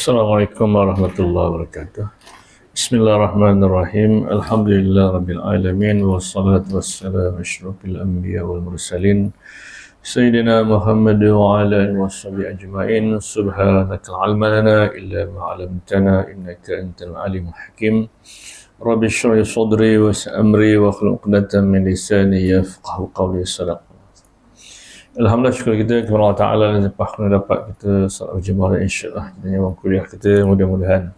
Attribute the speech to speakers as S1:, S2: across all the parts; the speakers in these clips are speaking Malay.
S1: Assalamualaikum warahmatullahi wabarakatuh. Bismillahirrahmanirrahim. Alhamdulillah rabbil alamin wassalatu wassalamu asyrafil anbiya wal mursalin sayyidina Muhammad wa ala alihi washabihi ajmain. Subhanaka la ilma lana illa ma 'allamtana innaka antal alimul hakim. Rabbi shrah li sadri wa yassir amri wa hlul 'uqdatam min lisani yafqahu qawli. Sadaq. Alhamdulillah, syukur kita kepada Allah Ta'ala yang dapat kita salat berjemaah, insyaAllah dengan kuliah kita. Mudah-mudahan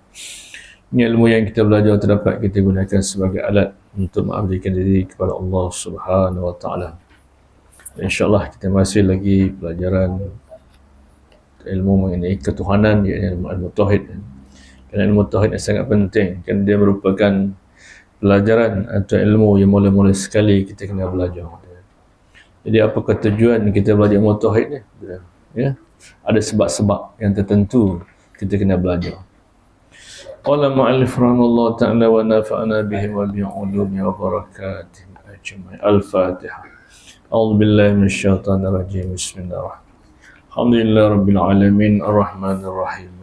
S1: ini ilmu yang kita belajar terdapat kita gunakan sebagai alat untuk mengabdikan diri kepada Allah Subhanahu Wa Ta'ala. InsyaAllah kita masih lagi pelajaran ilmu mengenai ketuhanan, iaitu ilmu tauhid. Kerana ilmu tauhid sangat penting, kerana dia merupakan pelajaran atau ilmu yang mula-mula sekali kita kena belajar. Jadi apakah tujuan kita belajar ilmu tauhid ni? Ya, ada sebab-sebab yang tertentu kita kena belajar. Qala ma'alif rahimahullah ta'ala wa nafa'ana bihi wa bi'ulumi wa barakatih ajma'i. Al-Fatihah. A'udzu billahi minasyaitonir rajim. Bismillahirrahmanirrahim. Alhamdulillah rabbil alamin arrahmanir rahim.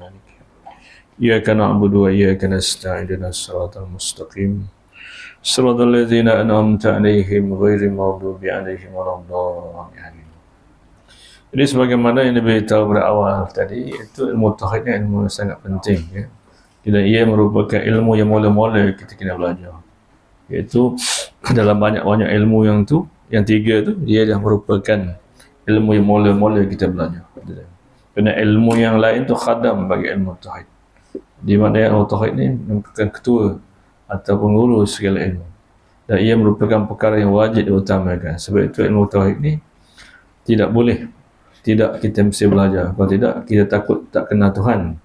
S1: Iyyaka na'budu wa iyyaka nasta'in ihdinas siratal mustaqim. Siratal ladzina an'amta 'alaihim ghairil maghdubi 'alaihim waladdallin. Jadi sebagaimana yang diberitahu pada awal tadi, itu ilmu tauhid ni ilmu yang sangat penting, ya. Dan ia merupakan ilmu yang mula-mula kita kena belajar. Iaitu dalam banyak-banyak ilmu yang tiga tu, dia dah merupakan ilmu yang mula-mula kita belajar. Kerana ilmu yang lain tu khadam bagi ilmu tauhid. Di mana ilmu tauhid ni merupakan ketua atau pengurus segala ilmu, dan ia merupakan perkara yang wajib diutamakan. Sebab itu ilmu tauhid ni tidak boleh tidak kita mesti belajar. Kalau tidak, kita takut tak kenal Tuhan.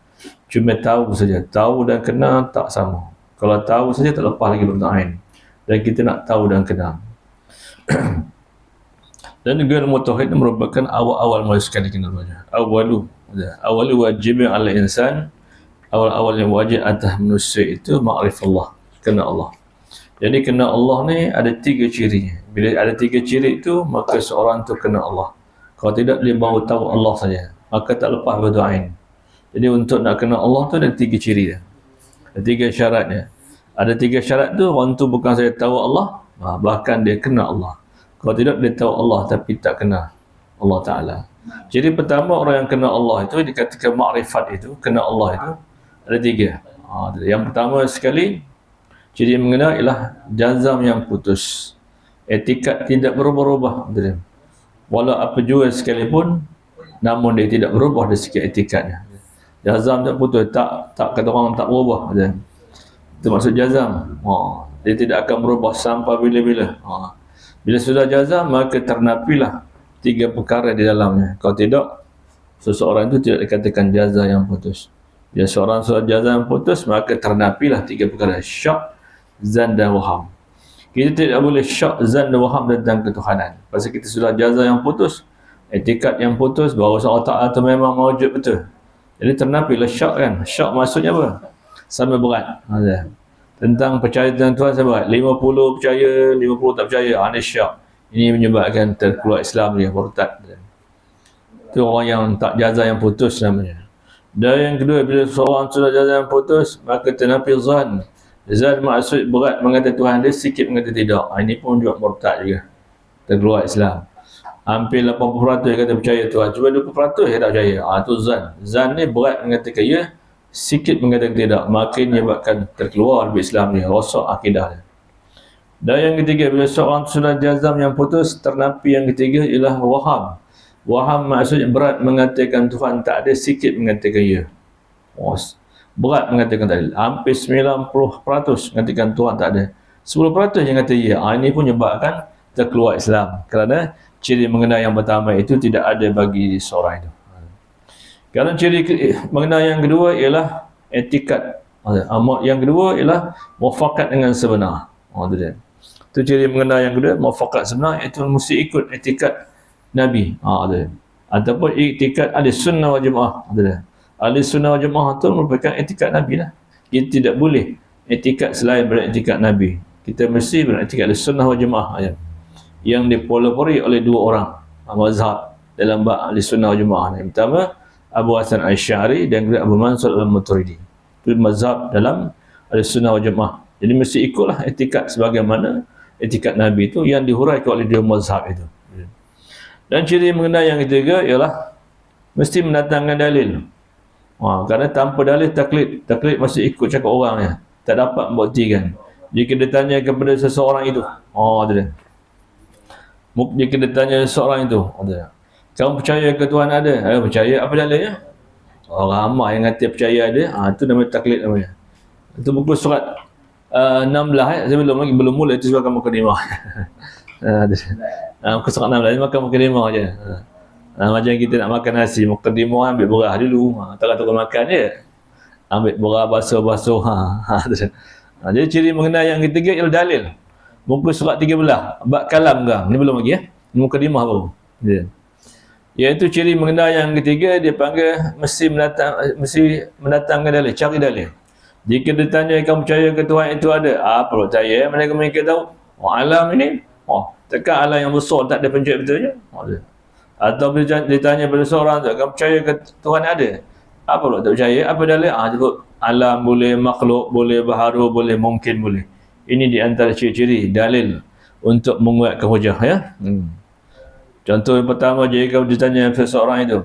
S1: Cuma tahu saja, tahu dan kenal tak sama. Kalau tahu saja tak lepas lagi bertain, dan kita nak tahu dan kenal. Dan juga ilmu tauhid merupakan awal-awal mula sekali kena belajar. Awalu wajib ala insan, awal-awal yang wajib atas manusia itu ma'rifallah, kenal Allah. Jadi kenal Allah ni ada tiga ciri. Bila ada tiga ciri itu, maka seorang tu kenal Allah. Kalau tidak, dia baru tahu Allah saja, maka tak lepas berdoain. Jadi untuk nak kenal Allah tu ada tiga ciri dia. Ada tiga syaratnya. Ada tiga syarat tu, orang tu bukan saja tahu Allah, bahkan dia kenal Allah. Kalau tidak, dia tahu Allah tapi tak kenal Allah Ta'ala. Jadi pertama, orang yang kenal Allah itu, dikatakan ma'rifat itu, kenal Allah itu, ada tiga. Yang pertama sekali, ciri mengenal ialah jazam yang putus. Etikat tidak berubah-ubah. Walau apa jua sekalipun, namun dia tidak berubah dari segi etikatnya. Jazam tak putus, tak kata orang tak berubah. Itu maksud jazam. Dia tidak akan berubah sampai bila-bila. Bila sudah jazam, maka ternapilah tiga perkara di dalamnya. Kalau tidak, seseorang itu tidak dikatakan jazam yang putus. Bila seorang sudah jazam yang putus, maka ternapilah tiga perkara: syak, zan dan waham. Kita tidak boleh syak, zan dan waham tentang ketuhanan. Pasal kita sudah jazam yang putus, etikat yang putus, bahawa Allah Ta'ala itu memang mawujud betul. Jadi ternapilah syak, kan. Syak maksudnya apa? Sama berat. Tentang percaya tentang Tuhan sama berat. 50 percaya, 50 tak percaya. Ini syak. Ini menyebabkan terkeluar Islam dia, murtad. Itu orang yang tak jazam yang putus namanya. Dan yang kedua, bila seorang sudah jazam yang putus, maka ternapi zan. Zan maksud berat mengatakan Tuhan dia, sikit mengatakan tidak. Ini pun juga murtad juga, terkeluar Islam. Hampir 80% yang kata percaya Tuhan, cuma 20% yang tak percaya. Itu zan. Zan ni berat mengatakan ya, sikit mengatakan tidak. Maka menyebabkan terkeluar dari Islam dia, rosak akidah dia. Dan yang ketiga, bila seorang sudah jazam yang putus, ternapi yang ketiga ialah waham. Waham maksudnya berat mengatakan Tuhan tak ada, sikit mengatakan ya. Berat mengatakan tak ada. Hampir 90% mengatakan Tuhan tak ada. 10% yang kata ya. Ini pun menyebabkan terkeluar Islam. Kerana ciri mengenal yang pertama itu tidak ada bagi seorang itu. Kerana ciri mengenal yang kedua ialah etikat. Yang kedua ialah muafakat dengan sebenar. Itu ciri mengenal yang kedua, muafakat sebenar, iaitu mesti ikut etikat Nabi. Ataupun etikat ahli sunnah wal jamaah. Ahli sunnah wal jamaah itu merupakan etikat Nabi lah. Kita tidak boleh etikat selain daripada etikat Nabi. Kita mesti beretikat ahli sunnah wal jamaah yang dipelopori oleh dua orang mazhab dalam bab ahli sunnah wal jamaah. Yang pertama, Abu Hasan Asy'ari dan juga Abu Mansur Al-Maturidi. Itu mazhab dalam Ahlussunnah wal Jamaah. Jadi mesti ikutlah etikat sebagaimana etikat Nabi itu yang dihuraikan oleh dia mazhab itu. Dan ciri mengenai yang ketiga ialah mesti mendatangkan dalil. Kerana tanpa dalil taklid masih ikut cakap orang ya. Tak dapat membuktikan. Jika ditanya kepada seseorang itu, dia. Jika ditanya seseorang itu, kamu percaya ke Tuhan ada? Percaya. Apa dalilnya? Orang ramai yang kata percaya ada. Itu namanya taklid namanya. Itu buku surat 16 saya belum mula itu sebab kamu mukadimah. Buku surat 16 ini makan mukadimah je. Macam kita nak makan nasi, mukadimah ambil berah dulu. Tak kata makan je. Ambil berah basuh-basuh. Jadi ciri mengenai yang ketiga ialah dalil. Muka surat 13 bab kalam kan. Ni belum lagi ya. Mukadimah baru. Iaitu ciri mengenai yang ketiga dia panggil mesti mendatangkan dalil, cari dalil. Jika ditanya kamu percaya ke Tuhan itu ada? Apa percaya? Mereka tahu. Alam ini, takkan alam yang besar tak ada pencipta betulnya? Atau ditanya pada seorang tu, kamu percaya ke Tuhan ada? Apa pula tak percaya? Apa dalil? Cukup alam boleh, makhluk boleh, baharu boleh, mungkin boleh. Ini di antara ciri-ciri dalil untuk menguatkan hujah ya. Contoh yang pertama, jika kamu ditanya seseorang itu,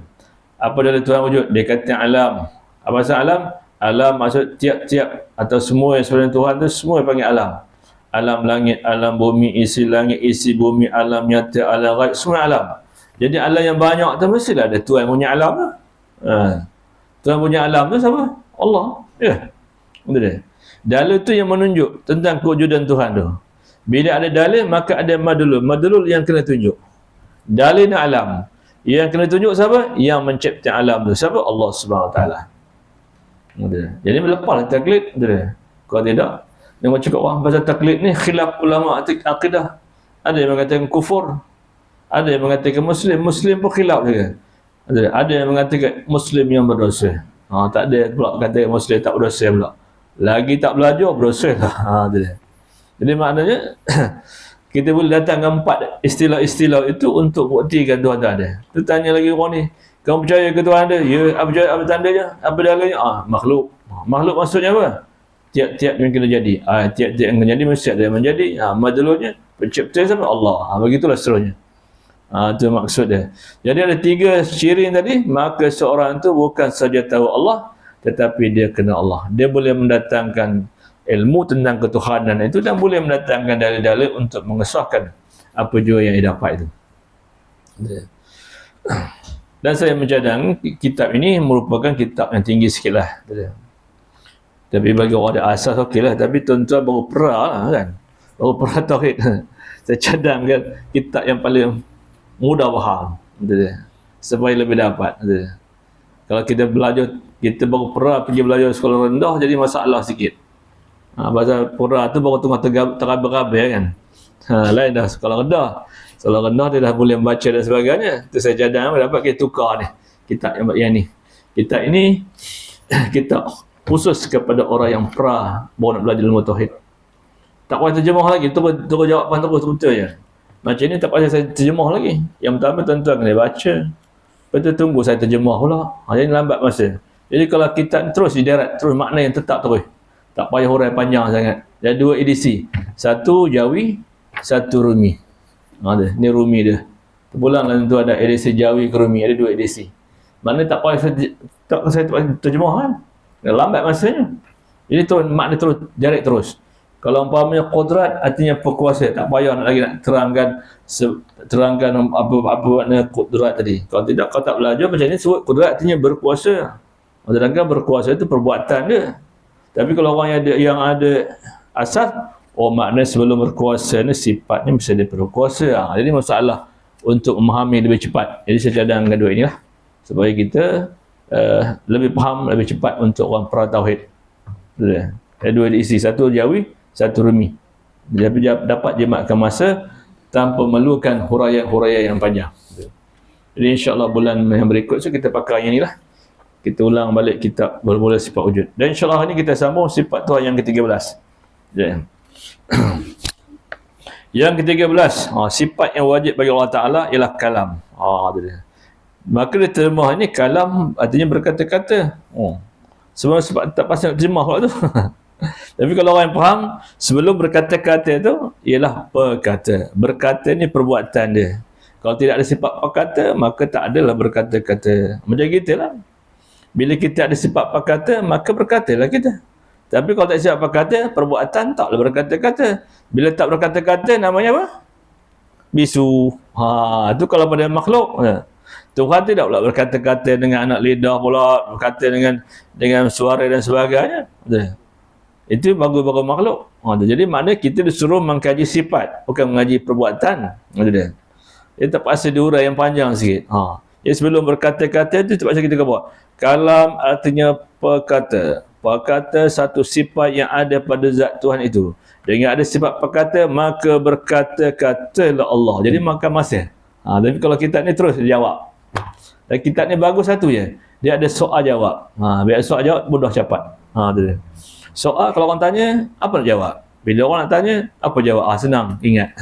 S1: apa dalil Tuhan wujud? Dia kata alam. Apa maksud alam? Alam maksud tiap-tiap atau semua yang sebenarnya Tuhan tu semua panggil alam. Alam langit, alam bumi, isi langit, isi bumi, alam nyata, alam ghaib, semua alam. Jadi alam yang banyak tu mestilah ada Tuhan punya alam tu. Tuhan punya alam tu siapa? Allah. Ya. Betul. Dalil tu yang menunjuk tentang kewujudan Tuhan tu. Bila ada dalil maka ada madlul. Madlul yang kena tunjuk. Dalil dan alam. Yang kena tunjuk siapa? Yang mencipta alam tu. Siapa? Allah Subhanahu Wa Taala. Jadi melepaslah taklid. Kalau tidak, yang cakap orang pasal taklid ni khilaf ulama akidah. Ada yang mengatakan kufur. Ada yang mengatakan Muslim. Muslim pun khilaf juga. Ada yang mengatakan Muslim yang berdosa. Tak ada pula kata Muslim tak berdosa pula. Lagi tak belajar berdosa lah. Jadi maknanya kita boleh datangkan 4 istilah-istilah itu untuk buktikan Tuhan tak ada. Tu tanya lagi orang ni, kamu percaya ke Tuhan ada? Ya, apa tandanya? Apa dalilnya? Makhluk. Makhluk maksudnya apa? Tiap-tiap yang kena jadi. Tiap-tiap yang kena jadi mesti ada yang menjadi. Madlulnya pencipta siapa? Allah. Begitulah seterusnya. Itu maksud dia. Jadi ada 3 ciri tadi, maka seorang itu bukan saja tahu Allah, tetapi dia kenal Allah. Dia boleh mendatangkan ilmu tentang ketuhanan itu dan boleh mendatangkan dalil-dalil untuk mengesahkan apa jua yang dia dapat itu. Dan saya mencadang kitab ini merupakan kitab yang tinggi sikit lah. Tapi bagi orang ada asas okey lah. Tapi tuan-tuan baru pera lah kan. Baru pera tauhid. Saya cadangkan kitab yang paling mudah faham. Supaya lebih dapat. Kalau kita belajar, kita baru pera pergi belajar sekolah rendah, jadi masalah sikit. Bahasa pura tu baru tengah terabur-abur kan. Lain dah sekolah rendah. Sekolah rendah dia dah boleh membaca dan sebagainya. Tu saya cadang dapat kita tukar ni. Kitab yang ni. Kitab ini kitab khusus kepada orang yang pra baru nak belajar ilmu tauhid. Tak payah terjemah lagi, terus jawapan terus betul je. Macam ni tak payah saya terjemah lagi. Yang pertama tuan-tuan kena baca. Lepas tu tunggu saya terjemah pula. Jadi lambat masa. Jadi kalau kitab terus dideret, terus makna yang tetap terus. Tak payah hurai panjang sangat. Ada 2 edisi. Satu Jawi, satu Rumi. Ni Rumi dia. Terpulang lah tu ada edisi Jawi ke Rumi. Ada 2 edisi. Maknanya tak payah saya terjemah kan. Lambat masanya. Jadi tu makna terus, direct terus. Kalau umpamanya qudrat artinya perkuasa. Tak payah nak lagi nak terangkan apa makna qudrat tadi. Kalau tidak, kau tak belajar macam ni sebut qudrat artinya berkuasa. Sedangkan berkuasa itu perbuatan dia. Tapi kalau orang yang ada asas, makna sebelum berkuasa ni sifatnya mesti dia berkuasa. Jadi masalah untuk memahami lebih cepat. Jadi saya cadangkan 2 inilah supaya kita lebih faham lebih cepat untuk orang pra tauhid. Ada 2 edisi, satu Jawi, satu Rumi. Jadi dapat jimatkan masa tanpa memerlukan huraian-huraian yang panjang. Jadi insya-Allah bulan yang berikut kita pakai yang inilah. Kita ulang balik kitab bermula sifat wujud. Dan insya-Allah hari ini kita sambung sifat Tuhan yang ke-13. Yang ke-13, sifat yang wajib bagi Allah Taala ialah kalam. Maka dia terjemah ni kalam artinya berkata-kata. Sebab tak pasti nak terjemah pula tu. Tapi kalau orang yang faham, sebelum berkata-kata tu ialah perkata. Berkata ni perbuatan dia. Kalau tidak ada sifat perkata, maka tak adalah berkata-kata. Macam kita lah. Bila kita ada sifat perkata, maka berkatalah kita. Tapi kalau tak sifat perkata, perbuatan taklah berkata-kata. Bila tak berkata-kata, namanya apa? Bisu. Itu kalau pada makhluk. Tuhan tidak pula berkata-kata dengan anak lidah pula, berkata dengan suara dan sebagainya. Itu bagus-bagus makhluk. Jadi maknanya kita disuruh mengkaji sifat, bukan mengaji perbuatan. Dia terpaksa diurai yang panjang sikit. Jadi sebelum berkata-kata itu terpaksa kita buat. Kalam artinya perkata. Perkata satu sifat yang ada pada zat Tuhan itu. Dengan ada sifat perkata, maka berkata-katalah Allah. Jadi maka masih. Tapi kalau kitab ni terus dia jawab. Dan kitab ni bagus satu je. Dia ada soal jawab. Biar soal jawab mudah cepat. Soal kalau orang tanya, apa nak jawab? Bila orang nak tanya, apa jawab? Senang, ingat.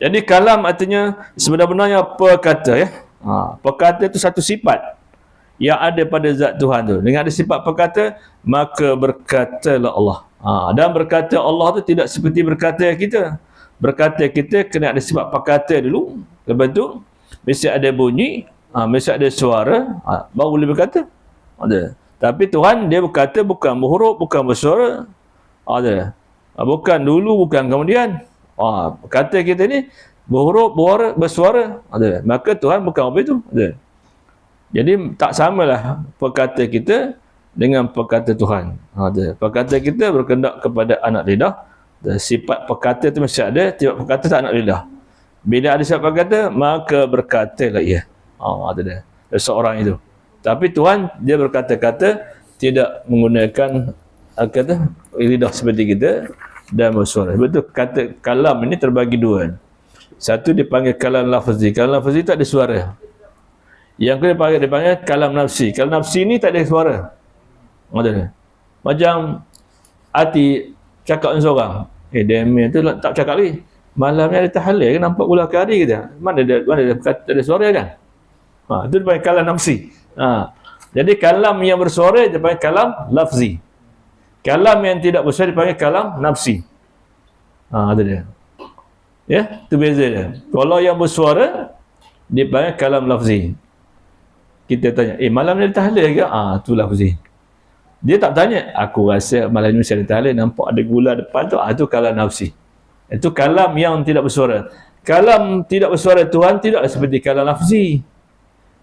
S1: Jadi kalam artinya sebenar-benarnya perkata ya. Perkata itu satu sifat yang ada pada zat Tuhan tu. Dengan ada sifat perkata, maka berkatalah Allah. Dan berkata Allah tu tidak seperti berkata kita. Berkata kita kena ada sifat perkata dulu. Lepas tu mesti ada bunyi, mesti ada suara, baru boleh berkata. Tapi Tuhan dia berkata bukan berhuruf, bukan bersuara. Bukan dulu, bukan kemudian. Kata kita ni berhuruf, bersuara. Maka Tuhan bukan apa itu. Jadi tak samalah perkata kita dengan perkata Tuhan. Perkata kita berkendak kepada anak lidah. Sifat perkata itu mesti ada, sifat perkata tak anak lidah. Bila ada sifat perkata, maka berkatalah ia. Ada dia. Seorang itu. Tapi Tuhan dia berkata-kata tidak menggunakan kata lidah seperti kita dan bersuara. Betul kata kalam ini terbagi dua. Satu dipanggil kalam lafzi. Kalam lafzi tak ada suara. Yang kedua dipanggil kalam nafsi. Kalam nafsi ni tak ada suara. Macam hati cakap dengan seorang. Demi tu tak cakap lagi. Malam ni ada tahlil kan, nampak ulah ke hari kita. Mana ada kata ada suara kan? Itu dipanggil kalam nafsi. Jadi kalam yang bersuara dipanggil kalam lafzi. Kalam yang tidak bersuara dipanggil kalam nafsi. Itu dia. Ya, itu beza dia. Kalau yang bersuara dipanggil kalam lafzi. Kita tanya, malam ni ada tahlil ke? Tu lafzi. Dia tak tanya, aku rasa malam ni mesti ada tahlil, nampak ada gula depan tu. Itu kalam nafsi. Itu kalam yang tidak bersuara. Kalam tidak bersuara Tuhan tidaklah seperti kalam lafzi.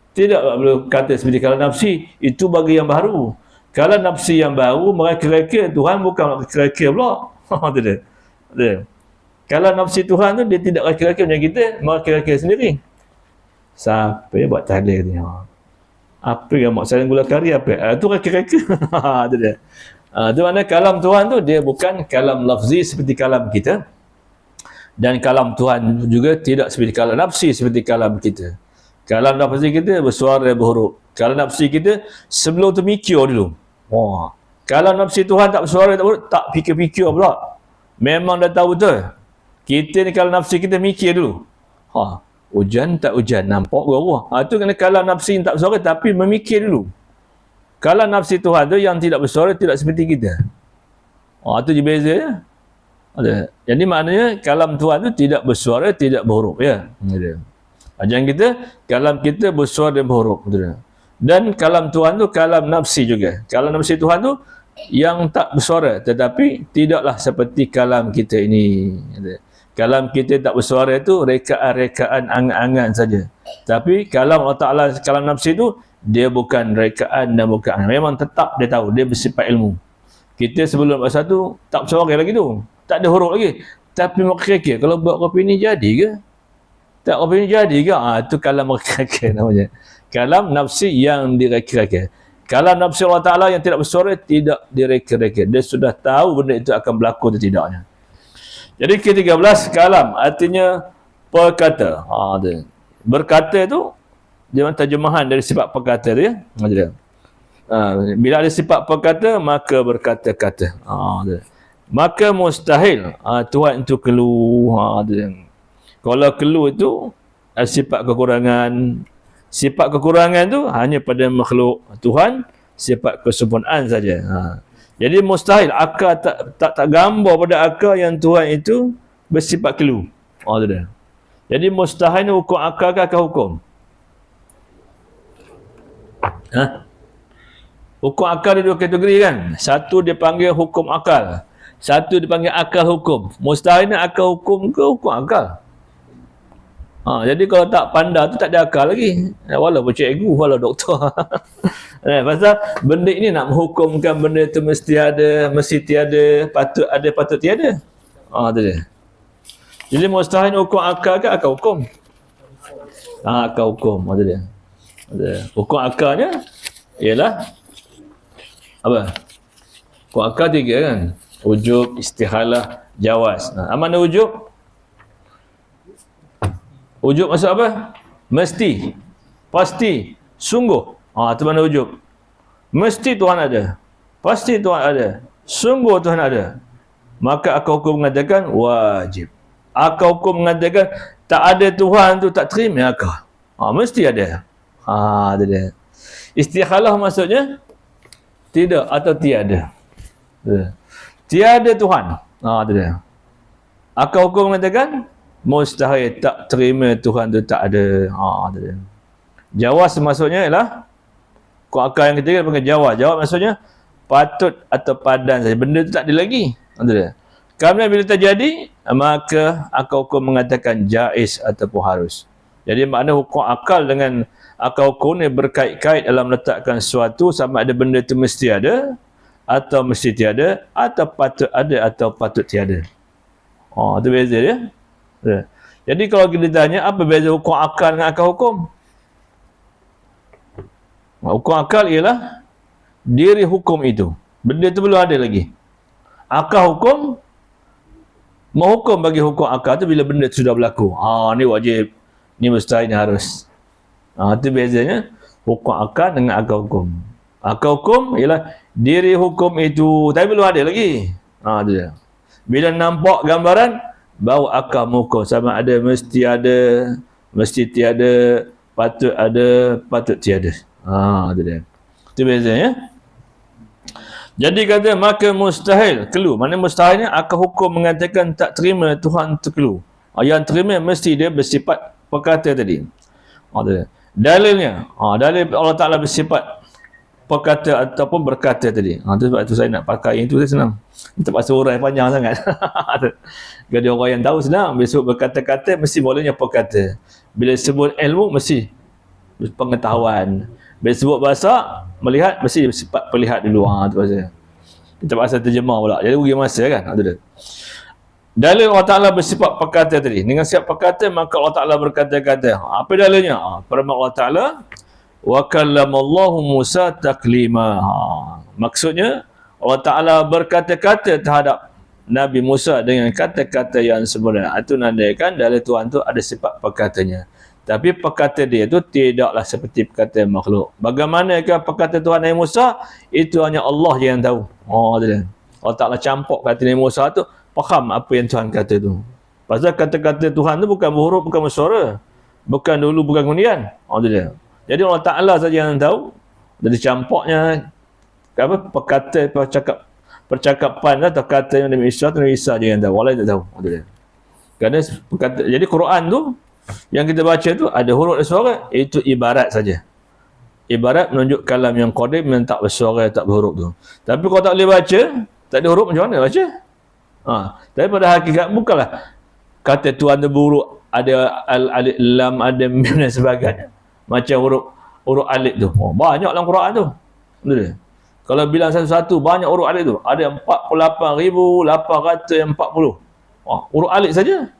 S1: Tidak perlu kata seperti kalam nafsi. Itu bagi yang baru. Kalam nafsi yang baru, mereka-reka. Tuhan bukan mereka-reka pula. Itu dia. Kalam nafsi Tuhan tu, dia tidak reka-reka macam kita, mereka-reka sendiri. Siapa yang buat tahlil ni? Apa yang buat saling gula kari apa? Itu reka-reka. Itu dia. Itu maknanya kalam Tuhan tu, dia bukan kalam lafzi seperti kalam kita. Dan kalam Tuhan juga tidak seperti kalam nafsi seperti kalam kita. Kalam nafsi kita bersuara berhuruf. Kalam nafsi kita sebelum tu mikir dulu. Kalam nafsi Tuhan tak bersuara tak berhuruf, tak fikir-fikir pula. Memang dah tahu betul. Kita ni kalam nafsi kita mikir dulu. Hujan tak hujan, nampak berubah. Itu kena kalam nafsi yang tak bersuara tapi memikir dulu. Kalam nafsi Tuhan tu yang tidak bersuara tidak seperti kita. Itu je beza ya. Jadi maknanya kalam Tuhan tu tidak bersuara, tidak berhuruf ya. Macam kita, kalam kita bersuara dan berhuruf. Dan kalam Tuhan tu kalam nafsi juga. Kalam nafsi Tuhan tu yang tak bersuara tetapi tidaklah seperti kalam kita ini. Kalam kita tak bersuara itu rekaan-rekaan angan-angan saja. Tapi kalam Allah Ta'ala, kalam nafsi itu dia bukan rekaan dan bukan angan. Memang tetap dia tahu, dia bersifat ilmu. Kita sebelum buat satu tak bersuara lagi tu. Tak ada huruf lagi. Tapi mereka kalau buat kopi ni jadi ke? Tak kopi ni jadi ke? Itu kalam mereka namanya. Kalam nafsi yang direka-reka. Kalam nafsi Allah Ta'ala yang tidak bersuara tidak direka-reka. Dia sudah tahu benda itu akan berlaku atau tidaknya. Jadi ke-13 kalam artinya perkata. Berkata tu dia terjemahan dari sifat perkata tu ya. Bila ada sifat perkata maka berkata-kata. Maka mustahil Tuhan itu keluh. Kalau keluh itu sifat kekurangan, Sifat kekurangan tu hanya pada makhluk Tuhan, sifat kesempurnaan saja. Jadi mustahil akal tak gambar pada akal yang Tuhan itu bersifat kelu. Tu dia. Jadi mustahil hukum akal ke akal hukum? Hukum akal ada dua kategori kan. Satu dipanggil hukum akal, satu dipanggil akal hukum. Mustahil akal hukum ke hukum akal? Jadi kalau tak pandai tu tak ada akal lagi. Walaupun cikgu, walau doktor. Pasal benda ini nak menghukumkan benda tu mesti ada, mesti tiada, patut ada, patut tiada. Tu dia. Jadi mustahil hukum akal ke akal hukum? Akal hukum. Tu dia. Hukum akalnya ialah apa? Hukum akal tiga kan? Ujub, istihalah, jawaz. Mana ujub? Ujub maksud apa? Mesti, pasti, sungguh. Itu mana ujub? Mesti Tuhan ada, pasti Tuhan ada, sungguh Tuhan ada. Maka akal hukum mengatakan wajib. Akal hukum mengatakan tak ada Tuhan tu tak terima akal. Mesti ada. Ada dia. Istihalah maksudnya tidak atau tiada. Tiada Tuhan. Ada dia. Akal hukum mengatakan mustahil, tak terima Tuhan tu tak ada. Ada dia. Jawaz maksudnya ialah akal yang ketiga panggil jawaz. Jawaz maksudnya patut atau padan saja. Benda tu tak ada lagi. Ada dia. Kemudian bila terjadi, maka akal hukum mengatakan jaiz ataupun harus. Jadi makna hukum akal dengan akal hukum ni berkait-kait dalam meletakkan sesuatu sama ada benda tu mesti ada atau mesti tiada, atau patut ada atau patut tiada. Itu beza dia. Jadi kalau kita tanya apa beza hukum akal dengan akal hukum? Hukum akal ialah diri hukum itu. Benda itu belum ada lagi. Akal hukum menghukum bagi hukum akal tu bila benda itu sudah berlaku. Ni wajib, ni mustahil, ni harus. Itu bezanya hukum akal dengan akal hukum. Akal hukum ialah diri hukum itu tapi belum ada lagi. Itu dia. Bila nampak gambaran baru akal menghukum sama ada mesti ada, mesti tiada, patut ada, patut tiada. Itu dia. Itu bezanya. Jadi kata maka mustahil, kelu. Mana mustahilnya akal hukum mengatakan tak terima Tuhan tu kelu. Yang terima mesti dia bersifat perkata tadi. Dalilnya, dalil Allah Ta'ala bersifat perkata ataupun berkata tadi. Itu sebab tu saya nak pakai yang tu saya senang. Tak pasal urai panjang sangat. Jadi orang yang tahu senang. Bila sebut berkata-kata mesti bolehnya perkata. Bila sebut ilmu mesti pengetahuan. Bila sebut bahasa melihat mesti sifat perlihat dulu. Itu pasal. Kita pasal terjemah pula. Jadi rugi masa kan. Itu dia. Dalil Allah Ta'ala bersifat perkata tadi. Dengan sifat perkata maka Allah Ta'ala berkata-kata. Apa dalilnya? Firman Allah Ta'ala wa kallamallahu Musa taklima. Maksudnya Allah Ta'ala berkata-kata terhadap Nabi Musa dengan kata-kata yang sempurna. Itu menandakan dalil Tuhan tu ada sifat perkatanya. Tapi perkata dia itu tidaklah seperti perkata makhluk. Bagaimanakah perkata Tuhan Nabi Musa? Itu hanya Allah yang tahu. Allah Ta'ala campur kata Nabi Musa tu, faham apa yang Tuhan kata tu. Pasal kata-kata Tuhan tu bukan berhuruf, bukan bersuara. Bukan dulu, bukan kemudian. Jadi Allah Ta'ala saja yang tahu. Dari campurnya perkata, percakapan atau kata yang Nabi Isa saja yang tahu. Walau tak tahu. Kerana perkata, jadi Quran tu yang kita baca tu ada huruf dan suara, itu ibarat saja. Ibarat menunjuk kalam yang qadim yang tak bersuara, tak berhuruf tu. Tapi kalau tak boleh baca, tak ada huruf, macam mana baca? Tapi pada hakikat bukanlah kata Tuhan tu berhuruf, ada alif lam, ada mim dan sebagainya. Macam huruf alif tu. Banyak dalam Quran tu. Betul. Kalau bilang satu-satu banyak huruf alif tu. Ada 48,840. Huruf alif saja.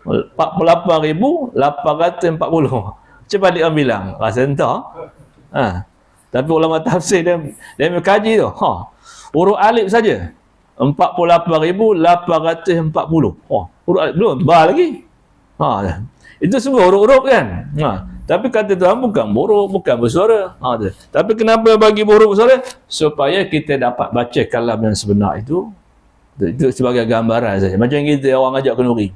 S1: 48,840. Cepat dia bilang. Rasa entah. Tapi ulama tafsir dia mengkaji tu. Huruf alif saja. 48,840. Huruf alif belum ba lagi. Itu semua huruf-huruf kan. Tapi kata Tuhan bukan huruf, bukan bersuara. Tapi kenapa bagi huruf bersuara? Supaya kita dapat baca kalam yang sebenar itu. Itu sebagai gambaran saja. Macam kita orang ajak kenduri.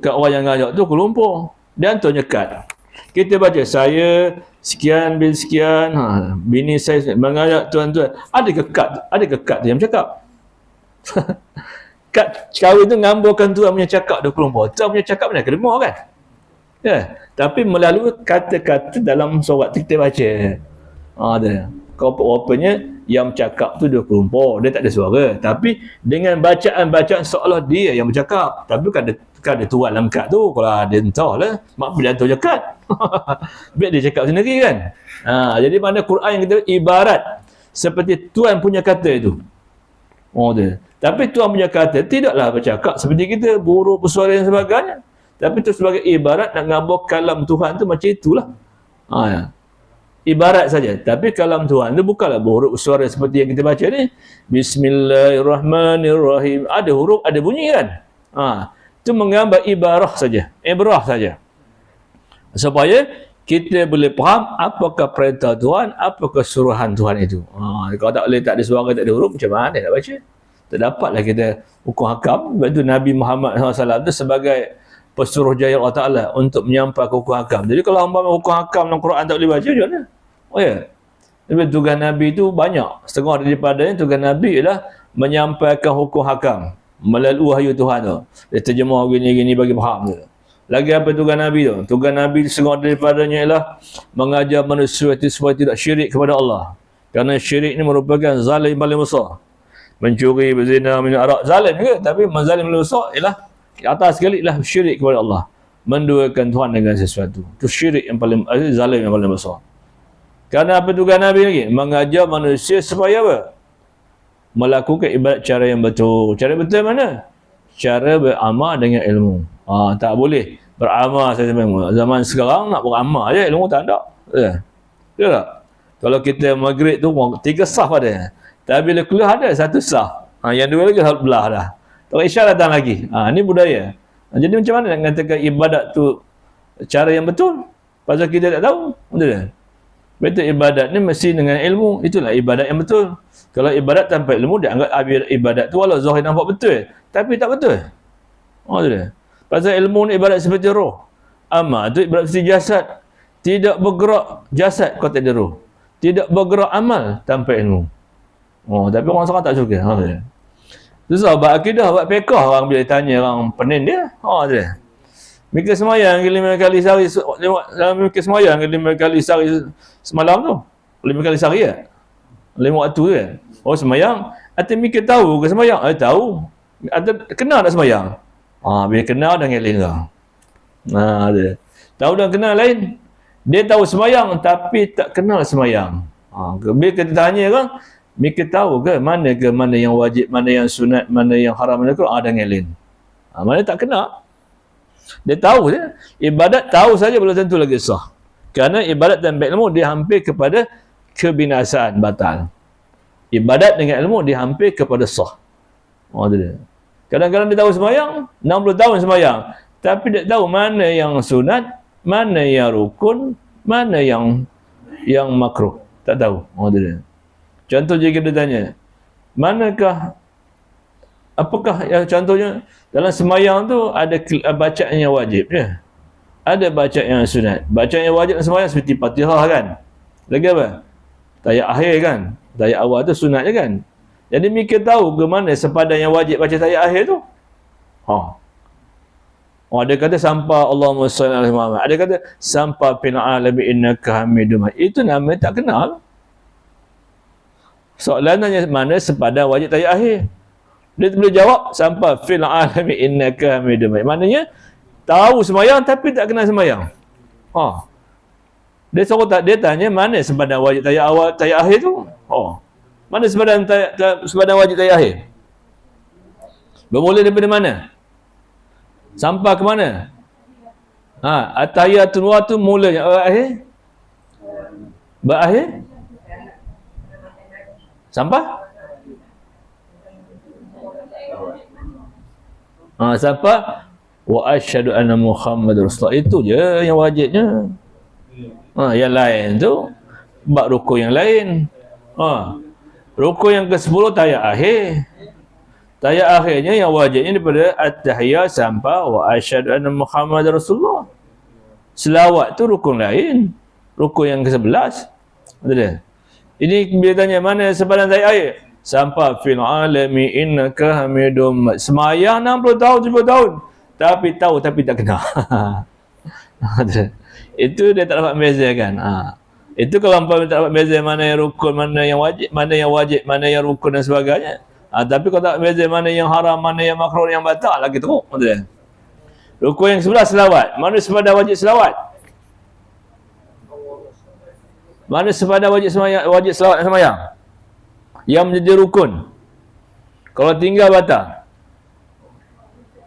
S1: Kat orang yang ajak tu ke Lumpur. Dan tu nyekat. Kita baca, saya sekian bin sekian, bini saya mengajak tuan-tuan. Ada kekat tu yang bercakap. Kad kahwin tu ngamburkan tuan punya cakap 24. Tuan punya cakap mana kena kan? Ya, tapi melalui kata-kata dalam sorat kita baca. Ada. Kau rupanya yang bercakap tu 24. Dia tak ada suara. Tapi dengan bacaan-bacaan seolah dia yang bercakap. Tapi kan ada tuan dalam kad tu. Kalau ada entahlah. Mak bila tu je kad. Biar dia cakap sendiri kan. Jadi mana Quran yang kita ibarat seperti tuan punya kata itu. Dia. Tapi tuan punya kata tidaklah bercakap seperti kita. Buruk, bersuara dan sebagainya. Tapi itu sebagai ibarat nak ngabur kalam Tuhan tu macam itulah. Ya. Ibarat saja. Tapi kalam Tuhan tu bukanlah huruf suara seperti yang kita baca ni. Bismillahirrahmanirrahim. Ada huruf, ada bunyi kan? Itu menggambar ibarah saja. Ibrah saja. Supaya kita boleh faham apakah perintah Tuhan, apakah suruhan Tuhan itu. Kalau tak boleh, tak ada suara, tak ada huruf, macam mana nak baca? Tak dapatlah kita hukum hakam. Sebab itu Nabi Muhammad SAW itu sebagai pesuruh jaya Allah Ta'ala untuk menyampaikan hukum hakam. Jadi kalau hukum hakam dalam Quran tak boleh baca, macam mana? Ya. Tapi tugas Nabi itu banyak. Setengah daripadanya tugas Nabi ialah menyampaikan hukum hakam melalui wahyu Tuhan tu. Dia terjemah gini-gini bagi faham tu. Lagi apa tugas Nabi tu? Tugas Nabi setengah daripadanya ialah mengajar manusia itu supaya tidak syirik kepada Allah. Kerana syirik ini merupakan zalim paling besar. Mencuri, berzina, minum arak, zalim juga. Tapi menzalim paling besar ialah atas sekali ialah syirik kepada Allah. Menduakan Tuhan dengan sesuatu. Itu syirik yang paling, zalim yang paling besar. Kerana apa tugas Nabi lagi? Mengajar manusia supaya apa? Melakukan ibadat cara yang betul. Cara betul mana? Cara beramal dengan ilmu. Tak boleh beramal saja memang. Zaman sekarang nak beramal je, ilmu tak ada. Ya tak? Kalau kita maghrib tu 3 sah pada. Tapi bila kuliah ada 1 sah. Yang 2 lagi belah dah. Tak isyarat datang lagi. Ni budaya. Jadi macam mana nak mengatakan ibadat tu cara yang betul? Pasal kita tak tahu. Betul tak? Betul, ibadat ni mesti dengan ilmu. Itulah ibadat yang betul. Kalau ibadat tanpa ilmu, dia anggap ibadat tu walau zahir nampak betul, tapi tak betul. Betul. Pasal ilmu ni ibadat seperti roh. Amal tu ibadat seperti jasad. Tidak bergerak jasad kalau tak ada roh. Tidak bergerak amal tanpa ilmu. Tapi orang sekarang tak suka. Susah buat akidah, buat fiqh, orang bila tanya orang penin dia. Betul. Mikir semayang 5 kali sehari, mikir semayang 5 kali sehari semalam tu. 5 kali sehari ya? 5 waktu kan? Semayang. Atau mikir tahu ke semayang? Tahu. Atau kenal tak semayang? Bila kenal dah ngelin lah. Dia. Tahu dan kenal lain. Dia tahu semayang tapi tak kenal semayang. Bila kita tanya kan, mikir tahu ke mana yang wajib, mana yang sunat, mana yang haram, mana dah ngelin. Mana tak kenal. Dia tahu je. Ibadat tahu saja belum tentu lagi sah. Kerana ibadat dan ilmu dia hampir kepada kebinasaan, batal. Ibadat dengan ilmu dia hampir kepada sah. Kadang-kadang dia tahu semayang, 60 tahun semayang. Tapi dia tahu mana yang sunat, mana yang rukun, mana yang makruh. Tak tahu. Contoh jika dia tanya, manakah, apakah yang contohnya dalam semayang tu ada bacaan yang wajib je. Ada bacaan yang sunat. Bacaan yang wajib dalam semayang seperti Fatihah kan. Lagi apa? Tayat akhir kan. Tayat awal tu sunat je kan. Jadi mikir tahu ke mana sepadan yang wajib baca tayat akhir tu. Ada kata sampah Allahumma salli alaihi Muhammad. Ada kata sampah fil alamin innaka hamidum. Itu nama tak kenal. Soalannya mana sepadan wajib tayat akhir. Dia boleh jawab sampai fil alamin innaka hamidum. Maknanya tahu semayang tapi tak kenal semayang. Dia suruh dia tanya mana sepadan wajib tayat awal, tayat akhir tu? Mana sepadan wajib tayat akhir? Bermula daripada mana? Sampai ke mana? At-tahiyatul wa tu mulanya akhir? Berakhir? Sampai? Sampai wa asyhadu anna Muhammadar Rasulullah. Itu je yang wajibnya. Yang lain tu bab rukun yang lain. Rukun yang ke-10 tayat akhir. Tayat akhirnya yang wajibnya daripada at-tahiyat sampai wa asyhadu anna Muhammadar Rasulullah. Selawat tu rukun lain. Rukun yang ke-11. Betul tak? Ini bila tanya mana sebadan saya air? Sampai fil alami innaka hamidum. Semayang 60 tahun, 70 tahun. Tapi tahu, tapi tak kenal. Itu dia tak dapat bezakan. Itu kalau umpama tak dapat beza mana yang rukun, mana yang wajib, mana yang rukun dan sebagainya. Tapi kalau tak beza mana yang haram, mana yang makruh, yang batal, lagi teruk. Betul. Rukun yang ke-11 selawat. Mana sepadan wajib selawat? Mana sepadan wajib selawat dan semayang? Yang menjadi rukun. Kalau tinggal batal.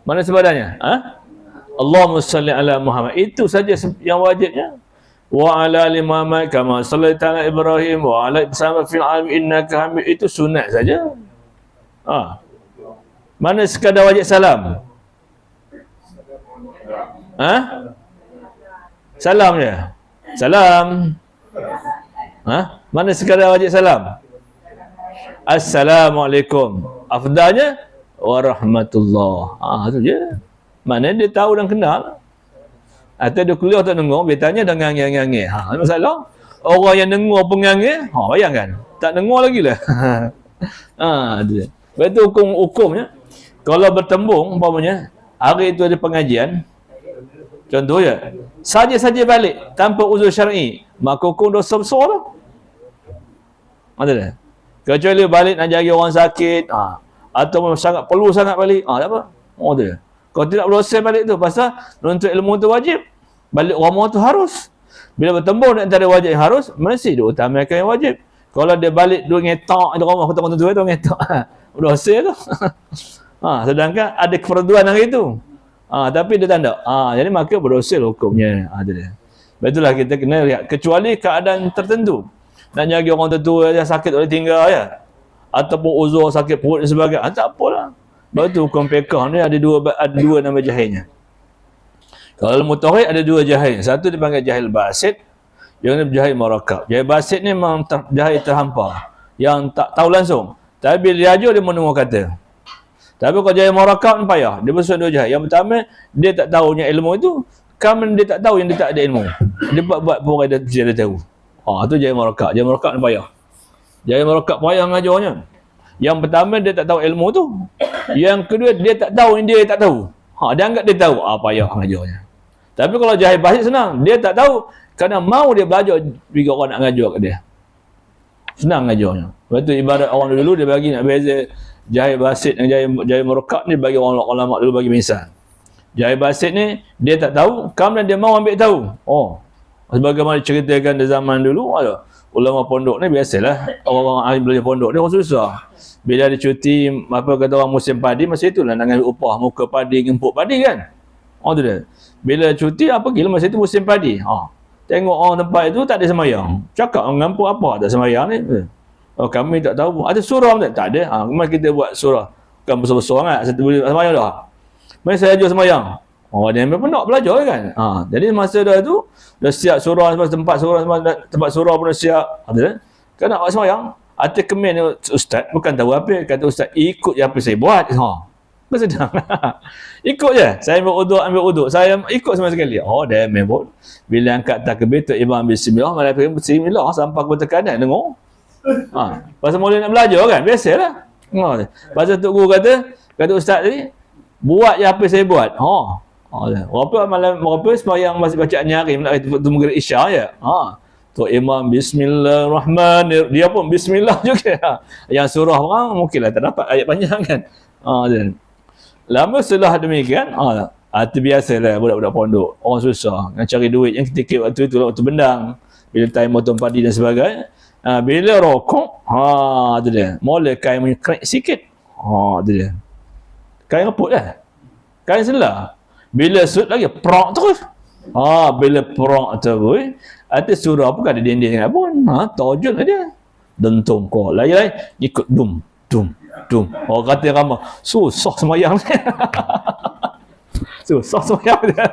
S1: Mana sepadannya? Allahumma salli ala Muhammad. Itu saja yang wajibnya. Wa ala ali Muhammad kama sallaita ala Ibrahim wa ala bersama fil alamin innaka hamid. Itu sunat saja. Mana sekadar wajib salam? Salam je. Salam. Mana sekadar wajib salam? Assalamualaikum. Afdalnya warahmatullah. Itu je. Mana dia tahu dan kenal. Atau dia kuliah tak dengar, dia tanya dan ngangir-ngangir. Masalah. Orang yang dengar pun ngangir, bayangkan. Tak dengar lagi lah. Betul hukumnya. Kalau bertembung, umpamanya, hari itu ada pengajian, contoh ya, saja-saja balik tanpa uzur syar'i, maka hukum dosa besar lah. Ada tak? Kecuali balik nak jaga orang sakit, atau sangat perlu sangat balik, tak apa. Ada. Kalau tidak berdosa balik tu, pasal menuntut ilmu tu wajib. Balik rumah tu harus. Bila bertembung di antara wajib yang harus, mesti diutamakan yang wajib. Kalau dia balik dua ngetak di rumah kota tu tu ngetak. Berdosa tu. Sedangkan ada keperluan hari itu. Tapi dia tak ada. Jadi maka berdosa hukumnya. Betullah kita kena lihat. Kecuali keadaan tertentu. Nak jaga orang tertua yang sakit boleh tinggal ya. Ataupun uzur sakit perut dan sebagainya. Tak apalah. Sebab tu hukum fiqh ni ada dua nama jahilnya. Kalau mutahid ada dua jahil. Satu dipanggil jahil basit, yang ni jahil murakkab. Jahil basit ni memang jahil terhampar, yang tak tahu langsung. Tapi bila dia ajar dia mendengar kata. Tapi kalau jahil murakkab ni payah. Dia besar dua jahil. Yang pertama, dia tak tahunya ilmu itu, kerana dia tak tahu yang dia tak ada ilmu. Dia buat pun dia tahu. Itu jahil murakkab. Jahil murakkab ni payah. Jahil murakkab payah mengajarnya. Yang pertama dia tak tahu ilmu tu. Yang kedua dia tak tahu yang dia tak tahu. Dia anggap dia tahu. Payah mengajarnya. Tapi kalau jahil basit senang. Dia tak tahu kerana mau dia belajar bila orang nak ngajar kat dia. Senang ngajarnya. Lepas tu ibarat orang dulu dia bagi nak beza jahil basit dan jahil murakkab ni bagi orang ulama dulu bagi misal. Jahil basit ni dia tak tahu, kemudian dia mau ambil tahu. Sebagaimana diceritakan di zaman dulu, ulama pondok ni biasalah orang-orang ahli belajar pondok ni orang susah. Bila ada cuti, apa kata orang musim padi, masa itulah nak ambil upah muka padi, ngempuk padi kan. Tu dia. Bila cuti, pergilah masa itu musim padi. Tengok orang tempat itu tak ada semayang. Cakap orang ngempuk apa tak semayang ni. Kami tak tahu. Ada surah tak? Tak ada. Mari kita buat surah. Bukan besar-besar sangat. Satu boleh semayang dah. Mari saya ajar semayang. Dia ambil pun nak belajar kan. Jadi masa dah tu, dah siap surah, tempat surah pun dah siap. Kan nak buat semayang. Atas kemen ustaz, bukan tahu apa. Kata ustaz, ikut je apa saya buat. Bersedang. Ikut je. Saya ambil uduk. Saya ikut sama sekali. Dah ambil pun. Bila angkat takbir, tu imam bismillah, malah bismillah sampai ke tekanan dengar. Pasal mula nak belajar kan, biasalah. Pasal Tok Guru kata ustaz tadi, buat je apa saya buat. Berapa sembahyang masih bacaan nyari nak tunggu isya je. Tok imam bismillahirrahmanirrahim. Dia pun bismillah juga. Yang surah orang mungkinlah tak dapat ayat panjang kan. Lama setelah demikian, itu biasalah budak-budak pondok. Orang susah nak cari duit yang ketika waktu itu waktu bendang. Bila time motong padi dan sebagainya. Bila rokok, tu dia. Mula kain menyekrik sikit. Tu dia. Kain reput lah. Kain selah. Bila sud lagi, prok terus. Bila prok terus, atas surah pun ada dinding dengan pun. Tajud lah dia. Dentung kau. Lain-lain, ikut dum. Orang kata ramah, susah semayang ni. Susah semayang dia.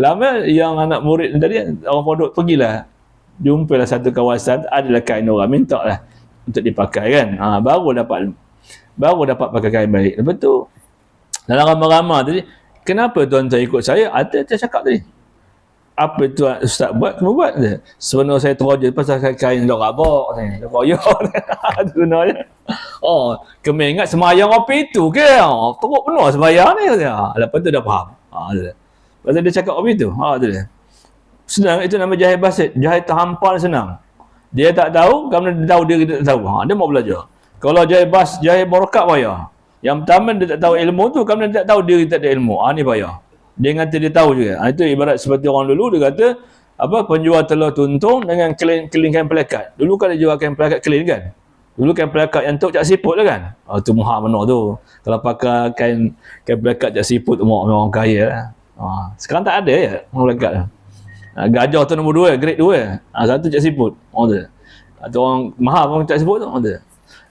S1: Lama yang anak murid tadi, orang pondok pergilah. Jumpalah satu kawasan, adalah kain orang, minta lah untuk dipakai kan. Baru dapat pakai kain balik. Lepas tu, dalam ramah-ramah tadi, Kenapa tuan-tuan ikut saya? Ada cakap tadi. Apa tuan ustaz buat, kamu buat je. Sebenarnya saya teroja pasal kain dok rabak ni. Dok koyo. Sebenarnya. Oh, kami ingat semayang apa itu ke? Oh, teruk penuh semayang ni katanya. Lepas tu dah faham. Pasal dia cakap apa itu? Tu dia. Senang, itu nama jahil basit. Jahil terhampar senang. Dia tak tahu, kerana dia tahu dia tak tahu. Dia mau belajar. Kalau jahil borokat payah. Yang pertama dia tak tahu ilmu tu, kerana dia tak tahu dia tak ada ilmu. Ni payah. Dia kata dia tahu juga. Itu ibarat seperti orang dulu, dia kata, penjual telur tuntung dengan kelin kain pelekat. Dulu kan dia jual kain pelekat kelin kan? Dulu kain pelekat yang tok cak siput lah kan? Tu mahal mana tu. Kalau pakai kain pelekat cak siput, orang kaya lah. Sekarang tak ada ya, orang pelekat lah. Gajah tu nombor 2, grade 2. Satu cak siput. Atau orang mahal pun cak siput tu.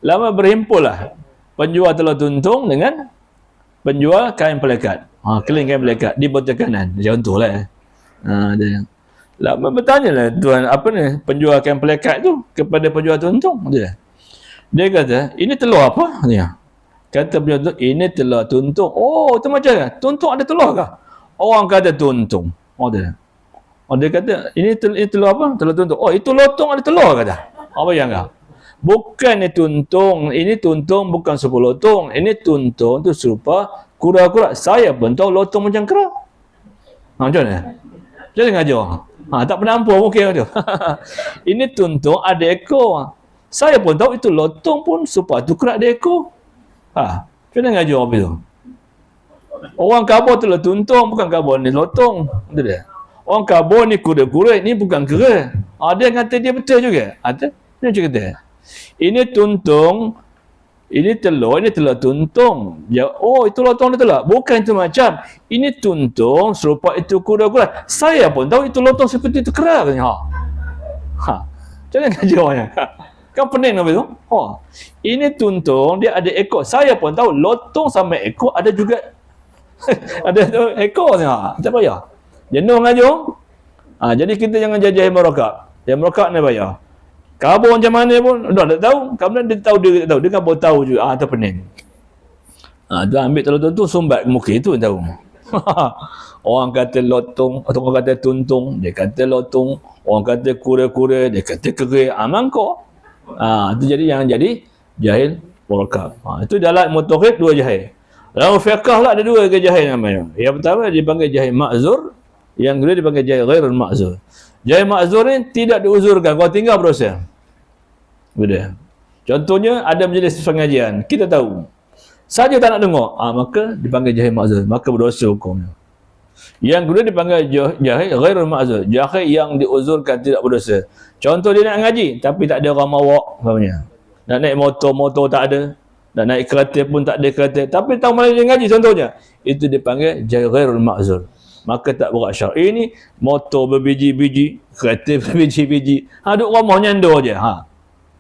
S1: Lama berhimpun lah penjual telur tuntung dengan penjual kain pelekat. Kelin kain pelekat di botol kanan. Contohlah. Lama bertanya lah tuan penjual kain pelekat tu kepada penjual tuntung. Dia kata, ini telur apa? Kata penjual tu, ini telur tuntung. Oh, tu macam mana? Tuntung ada telur kah? Orang kata tuntung. Dia kata, ini telur apa? Telur tuntung. Oh, itu lotong ada telur kata. Apa yang kah? Bukan ini tuntung. Ini tuntung bukan serupa lotong. Ini tuntung tu serupa kura-kura. Saya pun tahu lotong macam kera. Macam mana? Jangan ngajar. Tak pernah nampak mungkin tu. Ini tuntung ada ekor. Saya pun tahu itu lotong pun serupa tu kera ada ekor. Macam mana ngajar apa itu? Orang khabar tu lah tuntung, bukan khabar ni lotong. Dia. Orang khabar ni kura-kura, ni bukan kera. Dia kata dia betul juga. Dia macam kata. Ini tuntung, ini telur tuntung. Itu lotong ni telur. Bukan itu macam. Ini tuntung serupa itu kura-kura. Saya pun tahu itu lotong seperti itu kera. Macam mana ngajarnya? Kan pening apa itu? Ini tuntung, dia ada ekor. Saya pun tahu lotong sama ekor ada juga. Ada ekor ni. Tak payah. Jenuh ngajar. Jadi kita jangan jajah merokat. Yang merokat ni payah. Khabar macam mana pun dah tak tahu. Kemudian dia tahu dia tak tahu. Dia kan baru tahu juga. Tu pening. Dia ambil telur tu sumbat ke muka tu tahu. Orang kata lotong, atau orang kata tuntung, dia kata lotong. Orang kata kura-kura, dia kata kera. Mangkuk. Itu jadi yang jadi jahil merokat. Itu dalam mutaqid 2 jahil. Dalam fiqh lah ada 2 ke jahil namanya. Yang pertama dipanggil jahil ma'zur, yang kedua dipanggil jahil ghairul ma'zur. Jahil ma'zur ni tidak diuzurkan, kalau tinggal berdosa. Betul. Contohnya ada majlis pengajian, kita tahu. Saja tak nak dengar, maka dipanggil jahil ma'zur, maka berdosa hukumnya. Yang kedua dipanggil jahil ghairul ma'zur, jahil yang diuzurkan tidak berdosa. Contoh dia nak ngaji tapi tak ada orang mawak namanya. Nak naik motor tak ada. Nak naik kereta pun tak ada kereta. Tapi tahu mana dia ngaji contohnya. Itu dipanggil jahil ghairul ma'zur. Maka tak berat syar'i. Ini motor berbiji-biji, kereta berbiji-biji. Duduk rumah nyandor je.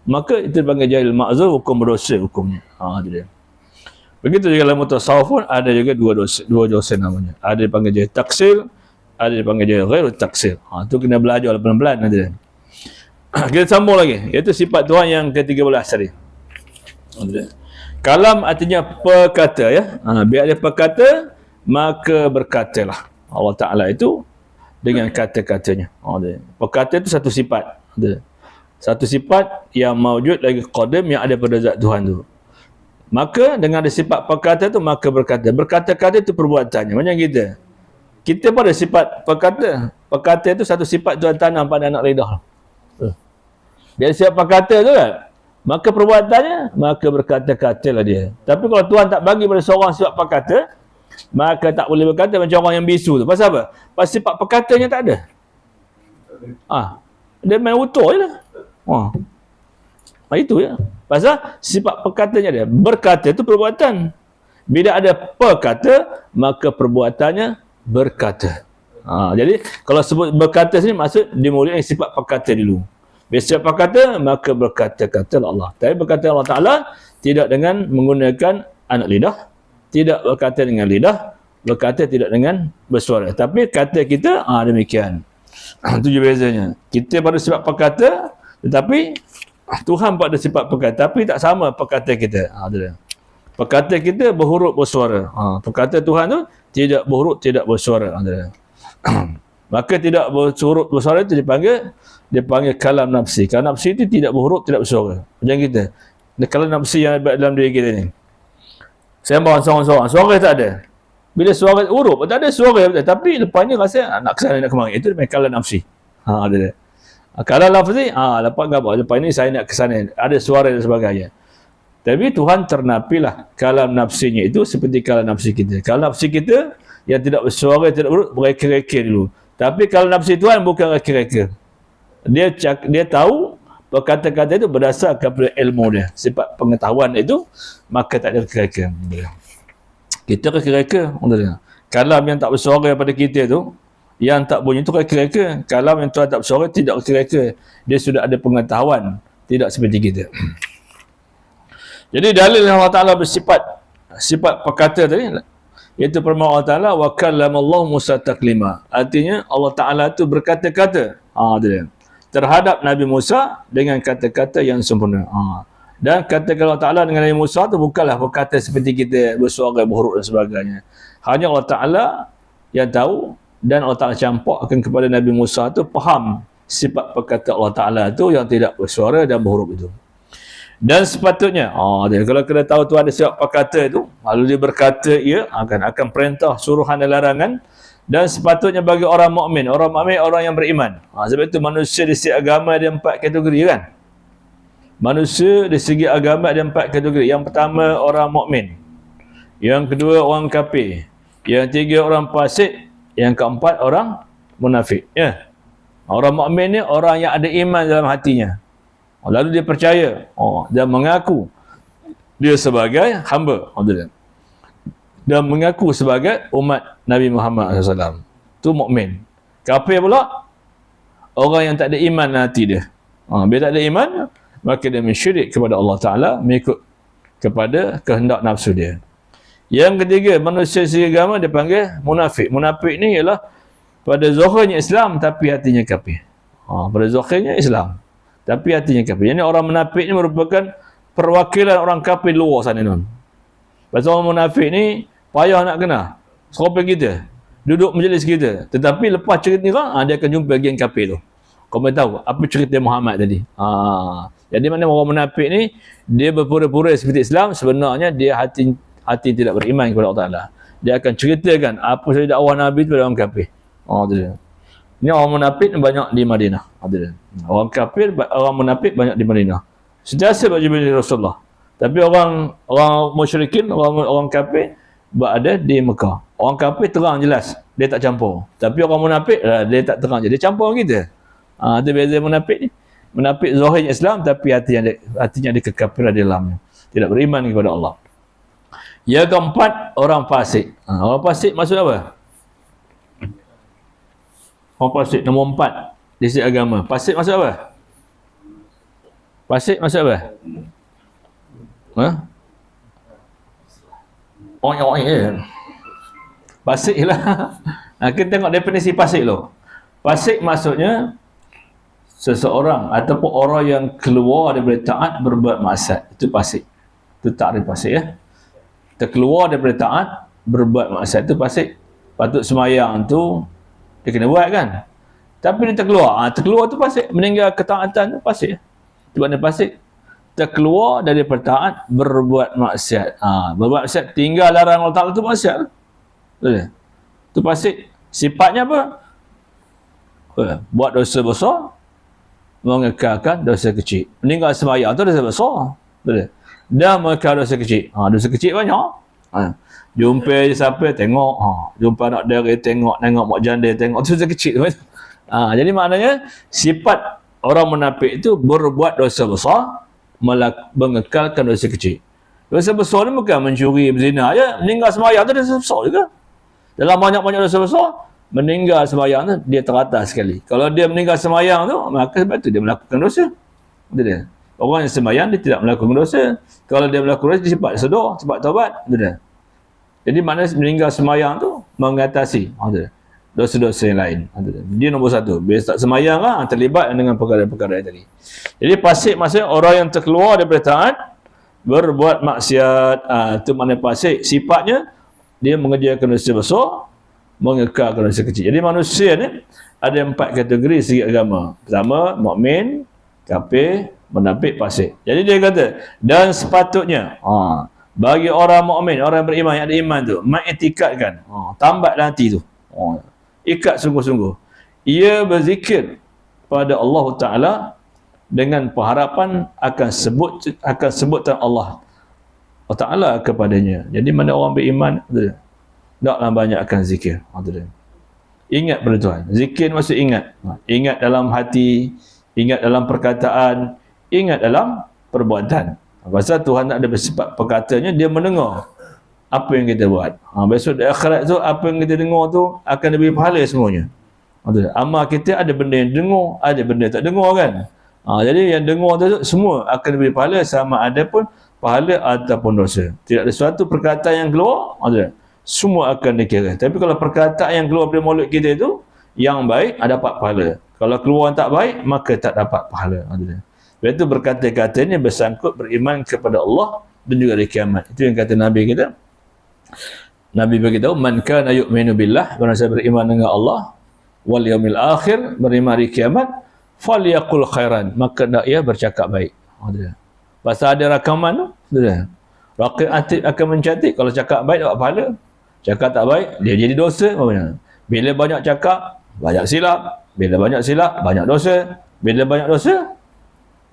S1: Maka itu dipanggil jahil ma'zur, hukum berdosa hukumnya. Itu dia. Begitu juga dalam mutasawuf pun ada juga dua dosa namanya. Ada dipanggil jahil taksir, ada dipanggil jahil ghairul taksir. Itu kena belajar pelan-pelan nanti. Kita sambung lagi. Iaitu sifat Tuhan yang ke-13 tadi. Kalam artinya perkata ya. Biar dia berkata, maka berkatalah. Allah Ta'ala itu dengan kata-katanya. Perkata itu satu sifat. Satu sifat yang mawjud lagi qadim yang ada pada zat Tuhan tu. Maka dengan ada sifat perkata itu, maka berkata. Berkata-kata itu perbuatannya. Macam kita. Kita pada sifat perkata. Perkata itu satu sifat Tuhan tanam pada anak lidah. Dia sifat perkata tu kan. Maka perbuatannya, maka berkata-katalah dia. Tapi kalau Tuhan tak bagi pada seorang sifat perkata, maka tak boleh berkata macam orang yang bisu tu. Pasal apa? Pasal sifat perkatanya tak ada. Dia main utuh je lah. Itu ya. Pasal sifat perkatanya dia. Berkata itu perbuatan. Bila ada perkata, maka perbuatannya berkata. Jadi kalau sebut berkata sini maksud dimulai sifat perkata dulu. Bila sifat perkata, maka berkata-kata Allah. Tapi berkata Allah Ta'ala tidak dengan menggunakan anak lidah, tidak berkata dengan lidah, berkata tidak dengan bersuara. Tapi kata kita, demikian. Itu je bezanya. Kita pada sifat perkata, tetapi Tuhan pada sifat perkata, tapi tak sama perkata kita. Perkataan kita berhuruf bersuara. Perkataan Tuhan tu tidak berhuruf, tidak bersuara. Maka tidak berhuruf bersuara itu dipanggil kalam nafsi. Kalam nafsi itu tidak berhuruf, tidak bersuara. Macam kita. Kalam nafsi yang ada dalam diri kita ni. Sembang seorang-seorang. Suara tak ada. Bila suara huruf, tak ada suara. Tapi lepas ni rasa nak kesana, nak kemari. Itu dia kalam nafsi. Ada. Kalam nafsi, lepas gambar. Lepas ni saya nak kesana. Ada suara dan sebagainya. Tapi Tuhan ternapilah kalam nafsinya itu seperti kalam nafsi kita. Kalam nafsi kita yang tidak bersuara, tidak berhuruf, bereka-reka dulu. Tapi kalam nafsi Tuhan bukan reka-reka. Dia tahu kata-kata itu berdasar kepada ilmu dia. Sifat pengetahuan itu, maka tak ada reka-reka. Kita reka-reka. Kalam yang tak bersuara pada kita tu, yang tak bunyi itu reka-reka. Kalam yang Tuhan tak bersuara tidak reka-reka. Dia sudah ada pengetahuan. Tidak seperti kita. Jadi dalil Allah Ta'ala bersifat perkata tadi, iaitu firman Allah Ta'ala, wa kallamallahu Musa taklima. Artinya Allah Ta'ala itu berkata-kata terhadap Nabi Musa dengan kata-kata yang sempurna. Dan kata Allah Ta'ala dengan Nabi Musa itu bukanlah berkata seperti kita bersuara, berhuruf dan sebagainya. Hanya Allah Ta'ala yang tahu, dan Allah Ta'ala campakkan kepada Nabi Musa itu faham sifat perkata Allah Ta'ala itu yang tidak bersuara dan berhuruf itu. Dan sepatutnya kalau kita tahu tu ada sifat perkata itu, lalu dia berkata ia akan perintah, suruhan dan larangan. Dan sepatutnya bagi orang mukmin orang yang beriman. Sebab itu manusia di segi agama ada 4 kategori kan. Manusia di segi agama ada 4 kategori. Yang pertama orang mukmin, yang kedua orang kafir, yang ketiga orang fasik, yang keempat orang munafik. Orang mukmin ni orang yang ada iman dalam hatinya. Lalu dia percaya dan mengaku dia sebagai hamba dan mengaku sebagai umat Nabi Muhammad SAW. Itu mukmin. Kafir pula orang yang tak ada iman dalam hati dia. Bila tak ada iman, maka dia mensyirik kepada Allah Ta'ala, mengikut kepada kehendak nafsu dia. Yang ketiga, manusia segi agama dia panggil munafik. Munafik ni ialah pada zahirnya Islam tapi hatinya kafir. Pada zahirnya Islam tapi hatinya kafir. Jadi orang munafik ni merupakan perwakilan orang kafir luar sana non. Pasal orang munafik ni payah nak kenal. Serupa kita, duduk majlis kita. Tetapi lepas cerita ni dia akan jumpa geng kafir tu. Kau boleh tahu apa cerita Muhammad tadi. Jadi mana orang munafik ni dia berpura-pura seperti Islam, sebenarnya dia hati tidak beriman kepada Allah Ta'ala. Dia akan ceritakan apa sahaja dakwah Nabi kepada orang kafir. Ini orang munafik banyak di Madinah. Orang kafir, orang munafik banyak di Madinah. Sentiasa berjumpa dengan Rasulullah. Tapi orang musyrikin, orang kafir berada di Mekah. Orang kafir terang jelas, dia tak campur. Tapi orang munafik dia tak terang je, dia campur kita. Itu beza munafik ni. Munafik zahirnya Islam tapi hatinya ada kekafiran di dalamnya. Tidak beriman kepada Allah. Yang keempat, orang fasik. Orang fasik maksud apa? Orang fasik nombor 4 di segi agama. Fasik maksud apa? Fasik maksud apa? Fasik lah. Kita tengok definisi fasik dulu. Fasik maksudnya seseorang ataupun orang yang keluar daripada taat berbuat maksiat. Itu fasik. Itu takrif fasik ya. Terkeluar daripada taat berbuat maksiat, itu fasik. Patut semayang tu dia kena buat kan. Tapi dia terkeluar. Terkeluar tu fasik. Meninggal ketaatan tu fasik. Itu makna fasik. Terkeluar dari taat berbuat maksiat. Berbuat maksiat tinggal larang Allah Ta'ala tu maksiat. Betul? Itu fasik. Sifatnya apa? Buat dosa besar, mengekalkan dosa kecil. Meninggal semayang tu dosa besar. Betul? Dan mengekalkan dosa kecil. Dosa kecil banyak. Jumpa siapa tengok, jumpa anak dara tengok mak janda tengok, tu dosa kecil. Jadi maknanya sifat orang munafik itu berbuat dosa besar, mengekalkan dosa kecil. Dosa besar ni bukan mencuri, berzina ya, meninggal sembahyang tu dosa besar juga. Dalam banyak-banyak dosa besar, meninggal sembahyang tu dia teratas sekali. Kalau dia meninggal sembahyang tu, maka sebab tu dia melakukan dosa. Betul dia. Orang yang sembahyang dia tidak melakukan dosa. Kalau dia melakukan dosa, dia cepat sedar, cepat taubat. Betul dia. Jadi maknanya meninggal sembahyang tu mengatasi dosa-dosa yang lain. Dia nombor 1. Bila tak sembahyang terlibat dengan perkara-perkara yang tadi. Jadi fasik maksudnya orang yang terkeluar daripada taat berbuat maksiat. Itu makna fasik. Sifatnya dia mengerjakan dosa besar, mengekalkan dosa kecil. Jadi manusia ni ada 4 kategori segi agama. Pertama, mukmin, kafir, munafik, fasik. Jadi dia kata, dan sepatutnya bagi orang mukmin, orang beriman yang ada iman tu, mengiktikadkan, tambat dalam hati tu. Ikat sungguh-sungguh. Ia berzikir pada Allah Taala dengan pengharapan akan sebutan Allah Taala kepadanya. Jadi mana orang beriman, taklah banyak akan zikir. Ingat pada Tuhan. Zikir maksud ingat. Ingat dalam hati, ingat dalam perkataan, ingat dalam perbuatan. Pasal Tuhan tak ada bersifat perkatanya, dia mendengar apa yang kita buat. Besok di akhirat tu, apa yang kita dengar tu akan diberi pahala semuanya. Amal kita ada benda yang dengar, ada benda yang tak dengar kan. Jadi yang dengar tu semua akan diberi pahala, sama ada pun pahala ataupun dosa. Tidak ada suatu perkataan yang keluar, semua akan dikira. Tapi kalau perkataan yang keluar dari mulut kita itu yang baik, dapat pahala. Kalau keluar yang tak baik, maka tak dapat pahala. Sebab itu berkata-kata ini bersangkut beriman kepada Allah dan juga hari kiamat. Itu yang kata Nabi kita. Nabi beritahu, man kana yu'minu billah, barang siapa beriman dengan Allah wal yaumil akhir, beriman hari kiamat, falyaqul khairan, maka dak ia bercakap baik. Pasal ada rakaman tu. Raqib atid akan mencatat, kalau cakap baik dapat pahala. Cakap tak baik, dia jadi dosa. Bila banyak cakap, banyak silap. Bila banyak silap, banyak dosa. Bila banyak dosa,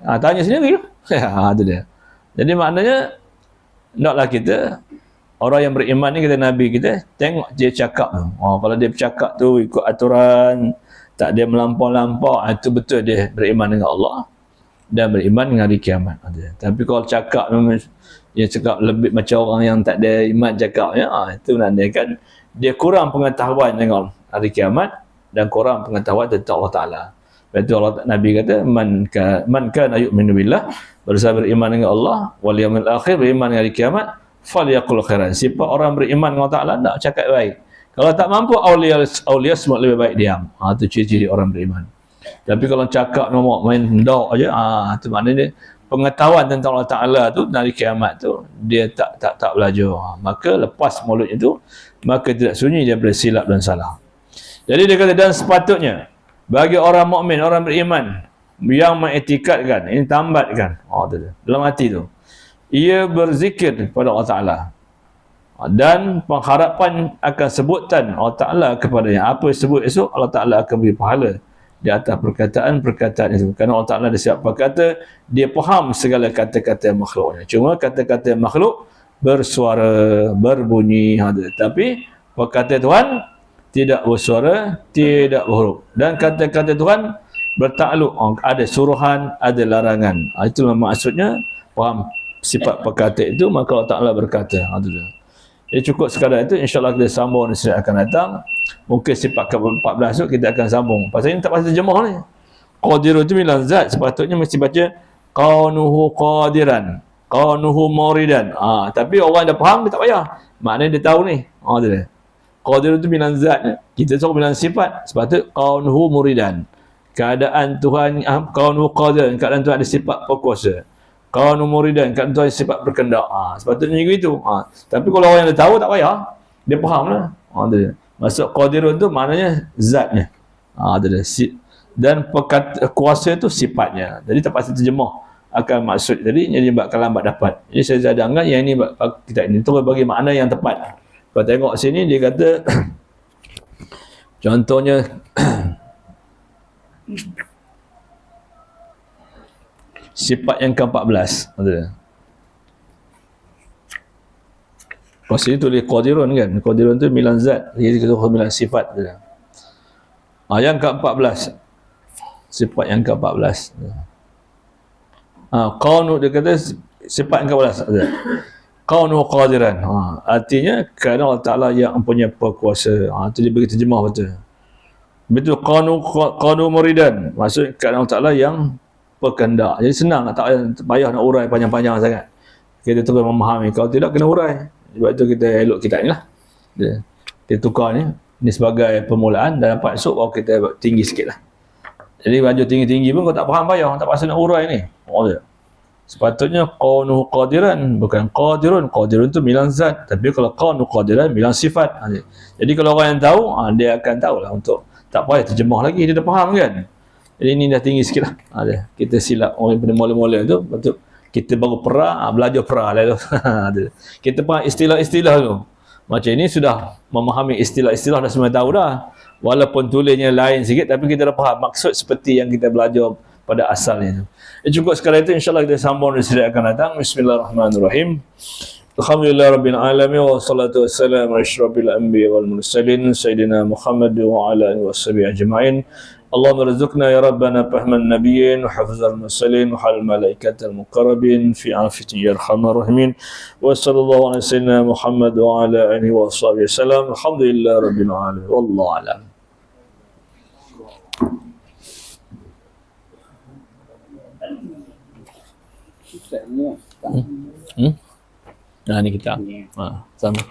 S1: tanya sendiri. Itu dia. Jadi maknanya, naklah kita, orang yang beriman ni, kata Nabi kita, tengok dia cakap tu. Kalau dia bercakap tu ikut aturan, tak dia melampau-lampau, itu betul dia beriman dengan Allah dan beriman dengan hari kiamat. Tapi kalau cakap dia cakap lebih macam orang yang tak ada iman cakapnya, itu menandakan dia kurang pengetahuan dengan hari kiamat dan kurang pengetahuan tentang Allah Taala. Sebab itu Nabi kata, man kana yu'minu billah, bersama beriman dengan Allah wal yaumil akhir, beriman dengan hari kiamat, falyaqul khairan. Siapa orang beriman dengan Allah Taala, nak cakap baik. Kalau tak mampu, aulia semua lebih baik diam. Itu ciri-ciri orang beriman. Tapi kalau cakap main dak aja, itu maknanya pengetahuan tentang Allah Taala tu dari kiamat tu dia tak belajar. Maka lepas mulutnya tu, maka tidak sunyi dia bersilap dan salah. Jadi dia kata, dan sepatutnya bagi orang mukmin, orang beriman yang mengiktikadkan, ini tambatkan dalam hati tu, ia berzikir kepada Allah Taala dan pengharapan akan sebutan Allah Taala kepadanya. Apa sebut esok, Allah Taala akan beri pahala di atas perkataan-perkataan itu. Kerana Allah Taala ada siap berkata, dia faham segala kata-kata makhluknya. Cuma kata-kata makhluk bersuara, berbunyi, tapi perkataan Tuhan tidak bersuara, tidak berhuruf. Dan kata-kata Tuhan bertakluk, ada suruhan, ada larangan. Itulah maksudnya, faham sifat perkataan itu, maka Allah Taala berkata. Jadi cukup sekadar itu, insyaAllah kita sambung di sini akan datang. Mungkin sifat ke-14 itu kita akan sambung. Pasal ini tak pasal terjemah ni. Qadir itu bilang zat, sepatutnya mesti baca kaunuhu qadiran, kaunuhu muridan. Tapi orang dah faham, dia tak payah. Maknanya dia tahu ni. Qadir itu bilang zat. Kita suruh bilang sifat, sepatutnya kaunuhu muridan. Keadaan Tuhan, kaunuhu qadiran, keadaan Tuhan ada sifat berkuasa. Kaunuhu muridan, keadaan Tuhan ada sifat berkendak. Sepatutnya begitu. Tapi kalau orang yang dah tahu, tak payah. Dia faham lah. Maksud qadirun tu maknanya zatnya. Dan kuasa tu sifatnya. Jadi tak pasti terjemah akan maksud. Jadi bakal lambat dapat. Jadi saya cadangkan yang ini kita ini terus bagi makna yang tepat. Kalau tengok sini dia kata contohnya sifat yang ke-14. Kalau sini tulis qadirun kan. Qadirun tu bilang zat. Jadi kita bilang sifat. Yang ke-14. Sifat yang ke-14. Qaunu dia kata sifat yang ke-14. Qaunu qadiran. Artinya kerana Allah Ta'ala yang mempunyai perkuasa. Itu dia bagi terjemah betul. Betul, qaunu muridan. Maksud kerana Allah Ta'ala yang berkehendak. Jadi senang, tak payah nak urai panjang-panjang sangat. Kita terus memahami. Kalau tidak, kena urai. Sebab itu kita elok kita ni lah. Kita tukar ni. Ini sebagai permulaan dan dapat esok baru kita tinggi sikit lah. Jadi baju tinggi-tinggi pun kau tak faham payah. Tak pasal nak urai ni. Sepatutnya kaunuhu qadiran, bukan qadirun. Qadirun tu bilang zat, tapi kalau kaunuhu qadiran bilang sifat. Jadi kalau orang yang tahu, dia akan tahulah untuk tak payah terjemah lagi, dia dah faham kan. Jadi ini dah tinggi sikit lah. Kita silap orang pada mula-mula tu, betul. Kita baru belajar lah tu. Kita faham istilah-istilah tu. Macam ini sudah memahami istilah-istilah, dah semua tahu dah. Walaupun tulisnya lain sikit, tapi kita dah faham maksud seperti yang kita belajar pada asalnya tu. Cukup sekali itu, insyaAllah kita sambung di sini akan datang. Bismillahirrahmanirrahim. Alhamdulillah Rabbil Alamin, wa salatu wassalamu ala asyrafil anbiya wal mursalin Sayyidina Muhammad wa ala alihi wa sahbihi ajma'in. Allahumma rizukna ya Rabbana fahman nabiyyin wa hafizal mursalin wa hal malaikatal muqarrabin fi afiyatin ya arhamar rahimin. Wa sallallahu ala sayyidina Muhammad wa ala alihi wa sahbihi wasallam. Alhamdulillah Rabbil Alamin. Wallahu a'lam. Nah, ni kita. Sama.